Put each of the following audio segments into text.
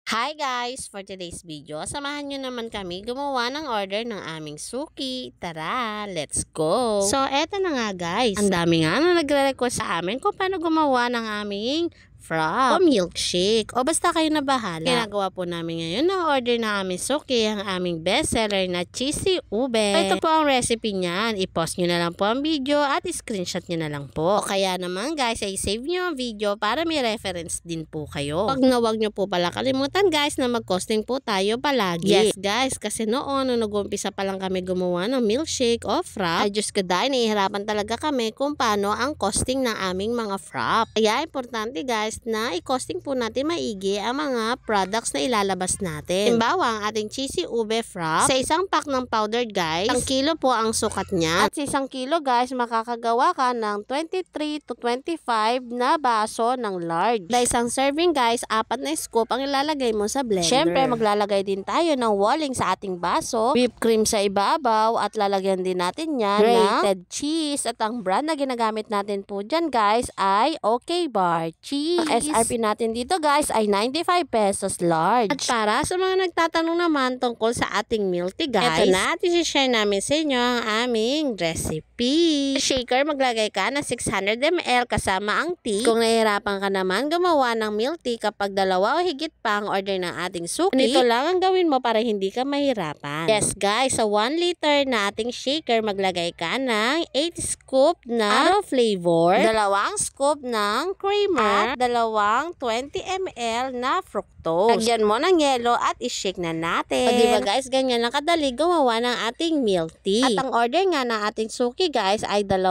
Hi guys! For today's video, samahan nyo naman kami gumawa ng order ng aming suki. Tara, let's go! So, eto na nga guys. Ang dami nga na nagre-request sa amin kung paano gumawa ng aming frap o milkshake. O basta kayo na bahala. Ginagawa po namin ngayon ng order ng aming suki, ang aming bestseller na cheesy ube. Ito po ang recipe niyan. I-post nyo na lang po ang video at screenshot nyo na lang po. O kaya naman guys, ay save nyo ang video para may reference din po kayo. Wag nyo po pala kalimutan guys na mag-costing po tayo palagi. Yes guys, kasi noon nung nag-umpisa pa lang kami gumawa ng milkshake o frap, ay Diyos ko dahil nahihirapan talaga kami kung paano ang costing ng aming mga frap. Kaya importante guys na i-costing po natin maigi ang mga products na ilalabas natin. Halimbawa, ang ating cheesy ube frap, sa isang pack ng powdered guys, 1 kilo po ang sukat niya. At sa 1 kilo guys, makakagawa ka ng 23 to 25 na baso ng large. Sa isang serving guys, 4 na scoop ang ilalagay mo sa blender. Syempre, maglalagay din tayo ng walling sa ating baso, whipped cream sa ibabaw, at lalagyan din natin yan grated cheese. At ang brand na ginagamit natin po dyan guys ay OK Bar Cheese. Ang SRP natin dito guys ay 95 pesos large. At para sa mga nagtatanong naman tungkol sa ating milk tea guys, ito na at i-share namin sa inyo ang aming recipe. Shaker, maglagay ka ng 600 ml kasama ang tea. Kung nahihirapan ka naman gumawa ng milk tea kapag dalawa o higit pa ang order ng ating suki, nito lang ang gawin mo para hindi ka mahirapan. Yes guys, sa 1 liter na ating shaker, maglagay ka ng 8 scoop na araw flavor, 2 scoop ng creamer, at 2 20 ml na fructose. Lagyan mo ng yelo at i-shake na natin. O diba guys, ganyan lang kadali gumawa ng ating milk tea. At ang order nga ng ating suki guys ay 2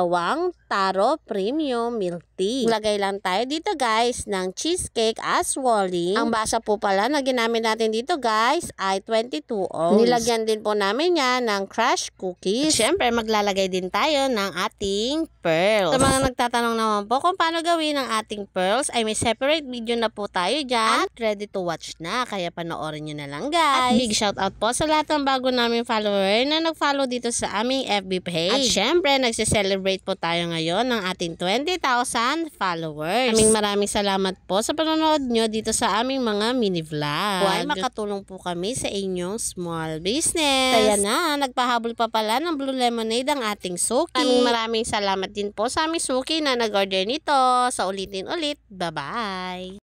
taro premium milk tea. Lagay lang tayo dito guys ng cheesecake as walling. Ang basa po pala na ginamit natin dito guys ay 22 ounce. Nilagyan din po namin yan ng crushed cookies. Siyempre maglalagay din tayo ng ating pearls. Sa mga nagtatanong naman po kung paano gawin ang ating pearls, ay may separate video na po tayo dyan at ready to watch na. Kaya panoorin nyo na lang guys. At big shout out po sa lahat ng bago naming follower na nag-follow dito sa aming FB page. At syempre nagse-celebrate po tayo ngayon ng ating 20,000 followers. Maraming salamat po sa panonood nyo dito sa aming mga mini vlog. While makatulong po kami sa inyong small business. Kaya na, nagpahabol pa pala ng blue lemonade ang ating suki. Maraming salamat din po sa aming suki na nag-order nito. Sa ulitin ulit. Bye-bye!